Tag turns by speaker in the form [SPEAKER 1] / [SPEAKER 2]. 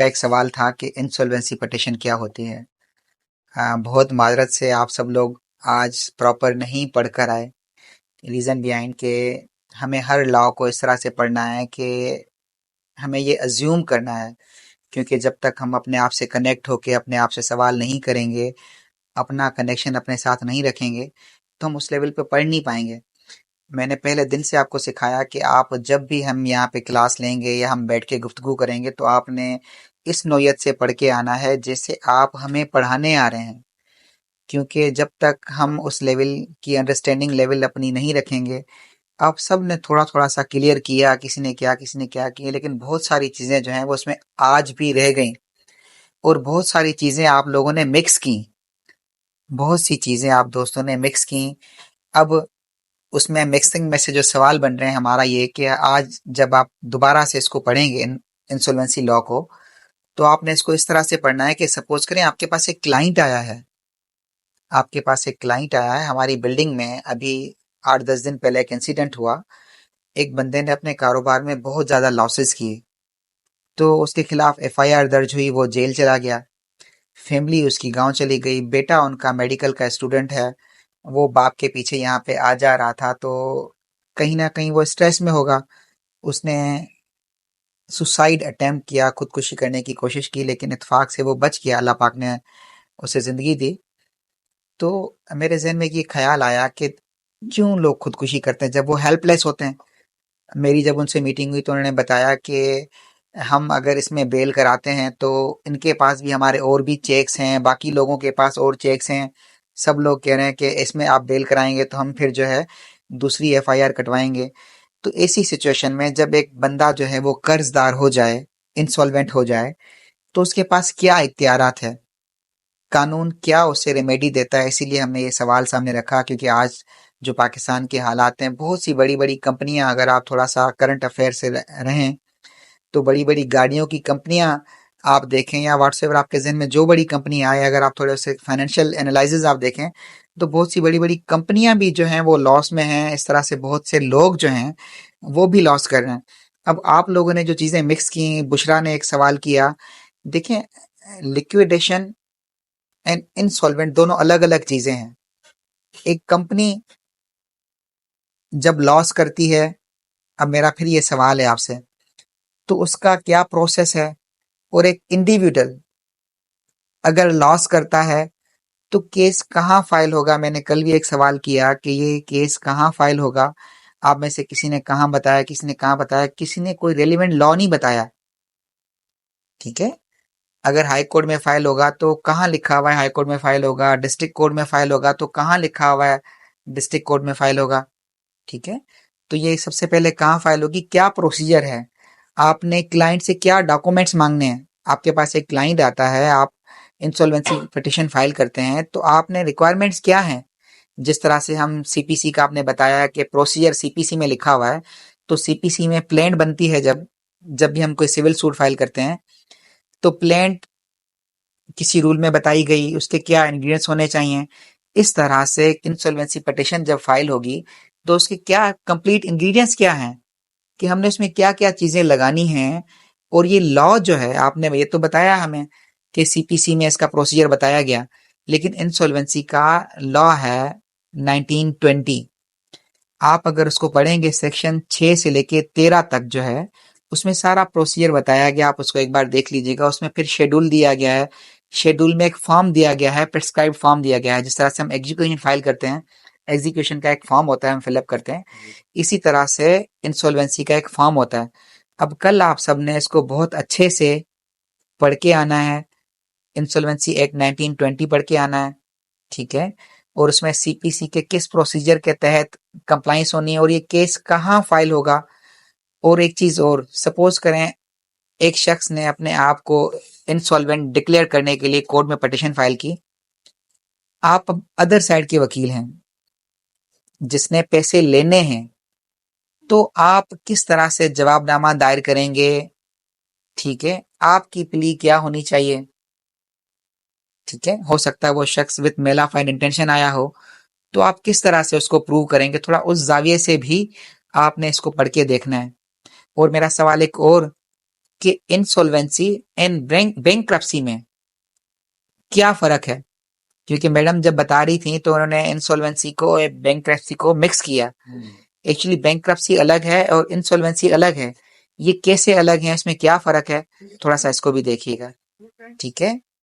[SPEAKER 1] का एक सवाल था कि इंसॉल्वेंसी पिटीशन क्या होती है। बहुत माजरत से आप सब लोग आज प्रॉपर नहीं पढ़ कर आए। रीज़न बिहाइंड के हमें हर लॉ को इस तरह से पढ़ना है कि हमें ये अज्यूम करना है, क्योंकि जब तक हम अपने आप से कनेक्ट होके अपने आप से सवाल नहीं करेंगे, अपना कनेक्शन अपने साथ नहीं रखेंगे, तो हम उस लेवल पे पढ़ नहीं पाएंगे। मैंने पहले दिन से आपको सिखाया कि आप जब भी हम यहाँ पे क्लास लेंगे या हम बैठ के गुफ्तगू करेंगे तो आपने इस नौयत से पढ़ के आना है जैसे आप हमें पढ़ाने आ रहे हैं। क्योंकि जब तक हम उस लेवल की अंडरस्टैंडिंग लेवल अपनी नहीं रखेंगे, आप सब ने थोड़ा थोड़ा सा क्लियर किया, किसी ने क्या किसी ने क्या किया, लेकिन बहुत सारी चीजें जो हैं वो उसमें आज भी रह गई और बहुत सारी चीजें आप लोगों ने मिक्स की। बहुत सी चीजें आप दोस्तों ने मिक्स की। अब उसमें मिक्सिंग में से जो सवाल बन रहे हैं हमारा ये कि आज जब आप दोबारा से इसको पढ़ेंगे इंसॉल्वेंसी लॉ को, तो आपने इसको इस तरह से पढ़ना है कि सपोज करें आपके पास एक क्लाइंट आया है। आपके पास एक क्लाइंट आया है हमारी बिल्डिंग में। अभी 8-10 दिन पहले एक इंसिडेंट हुआ। एक बंदे ने अपने कारोबार में बहुत ज्यादा लॉसेस किए, तो उसके खिलाफ एफआईआर दर्ज हुई, वो जेल चला गया। फैमिली उसकी गांव चली गई। बेटा उनका मेडिकल का स्टूडेंट है, वो बाप के पीछे यहाँ पे आ जा रहा था, तो कहीं ना कहीं वो स्ट्रेस में होगा। उसने सुसाइड अटेम्प्ट किया, खुदकुशी करने की कोशिश की, लेकिन इत्तेफाक से वो बच गया। अल्लाह पाक ने उसे जिंदगी दी। तो मेरे जहन में ये ख्याल आया कि क्यों लोग खुदकुशी करते हैं जब वो हेल्पलेस होते हैं। मेरी जब उनसे मीटिंग हुई तो उन्होंने बताया कि हम अगर इसमें बेल कराते हैं तो इनके पास भी हमारे और भी चेक्स हैं, बाकी लोगों के पास और चेक्स हैं। सब लोग कह रहे हैं कि इसमें आप बेल कराएंगे तो हम फिर जो है दूसरी एफआईआर कटवाएंगे। तो ऐसी सिचुएशन में जब एक बंदा जो है वो कर्जदार हो जाए, इंसॉल्वेंट हो जाए, तो उसके पास क्या इख्तियारात है, कानून क्या उसे रेमेडी देता है। इसीलिए हमने ये सवाल सामने रखा, क्योंकि आज जो पाकिस्तान के हालात हैं, बहुत सी बड़ी बड़ी कंपनियां, अगर आप थोड़ा सा करंट अफेयर से रहें तो बड़ी बड़ी गाड़ियों की कंपनियां आप देखें, या व्हाट्सएवर आपके जहन में जो बड़ी कंपनी आए, अगर आप थोड़े से फाइनेंशियल एनालिसिस आप देखें तो बहुत सी बड़ी बड़ी कंपनियां भी जो हैं वो लॉस में हैं। इस तरह से बहुत से लोग जो हैं वो भी लॉस कर रहे हैं। अब आप लोगों ने जो चीजें मिक्स की, बुशरा ने एक सवाल किया, देखें, लिक्विडेशन एंड इंसॉल्वेंट दोनों अलग अलग चीजें हैं। एक कंपनी जब लॉस करती है, अब मेरा फिर ये सवाल है आपसे, तो उसका क्या प्रोसेस है। और एक इंडिविजुअल अगर लॉस करता है तो केस कहाँ फाइल होगा। मैंने कल भी एक सवाल किया कि ये केस कहाँ फाइल होगा। आप में से किसी ने कहाँ बताया, किसी ने कहाँ बताया, किसी ने कोई रेलिवेंट लॉ नहीं बताया। ठीक है, अगर हाई कोर्ट में फाइल होगा तो कहाँ लिखा हुआ है हाई कोर्ट में फाइल होगा, डिस्ट्रिक्ट कोर्ट में फाइल होगा तो कहाँ लिखा हुआ है डिस्ट्रिक्ट कोर्ट में फाइल होगा। ठीक है, तो ये सबसे पहले कहाँ फाइल होगी, क्या प्रोसीजर है, आपने क्लाइंट से क्या डॉक्यूमेंट्स मांगने हैं। आपके पास एक क्लाइंट आता है, आप इंसॉल्वेंसी पिटिशन फाइल करते हैं, तो आपने रिक्वायरमेंट्स क्या हैं। जिस तरह से हम सीपीसी का आपने बताया कि प्रोसीजर सीपीसी में लिखा हुआ है, तो सीपीसी में प्लेंट बनती है। जब जब भी हम कोई सिविल सूट फाइल करते हैं तो प्लेंट किसी रूल में बताई गई, उसके क्या इंग्रेडिएंट्स होने चाहिए। इस तरह से इंसॉल्वेंसी पिटिशन जब फाइल होगी तो उसके क्या कंप्लीट इंग्रेडिएंट्स क्या हैं, कि हमने उसमें क्या क्या चीजें लगानी हैं। और ये लॉ जो है, आपने ये तो बताया हमें कि सीपीसी में इसका प्रोसीजर बताया गया, लेकिन इंसॉल्वेंसी का लॉ है 1920। आप अगर उसको पढ़ेंगे सेक्शन 6 से लेके 13 तक जो है उसमें सारा प्रोसीजर बताया गया। आप उसको एक बार देख लीजिएगा। उसमें फिर शेड्यूल दिया गया है, शेड्यूल में एक फॉर्म दिया गया है, प्रिस्क्राइब्ड फॉर्म दिया गया है। जिस तरह से हम एग्जीक्यूशन फाइल करते हैं, एग्जीक्यूशन का एक फॉर्म होता है, हम फिलअप करते हैं, इसी तरह से इंसॉल्वेंसी का एक फॉर्म होता है। अब कल आप सबने इसको बहुत अच्छे से पढ़ के आना है। इंसॉल्वेंसी एक्ट 1920 पढ़ के आना है। ठीक है, और उसमें सीपीसी के किस प्रोसीजर के तहत कंप्लाइंस होनी है और ये केस कहाँ फाइल होगा। और एक चीज और, सपोज करें एक शख्स ने अपने आप को इंसॉल्वेंट डिक्लेयर करने के लिए कोर्ट में पिटीशन फाइल की। आप अदर साइड के वकील हैं जिसने पैसे लेने हैं, तो आप किस तरह से जवाबनामा दायर करेंगे। ठीक है, आपकी प्ली क्या होनी चाहिए। ठीक है, हो सकता है वो शख्स विद मेला फाइड इंटेंशन आया हो, तो आप किस तरह से उसको प्रूव करेंगे, थोड़ा उस जाविये से भी आपने इसको पढ़ के देखना है। और मेरा सवाल एक और, कि इंसॉल्वेंसी एंड बैंकरप्सी में क्या फ़र्क है? क्योंकि मैडम जब बता रही थी तो उन्होंने इंसॉल्वेंसी को बैंकरप्सी को मिक्स किया। एक्चुअली बैंकरप्सी अलग है और इंसॉल्वेंसी अलग है। ये कैसे अलग है, इसमें क्या फ़र्क है? थोड़ा-सा इसको भी देखिएगा। ठीक है?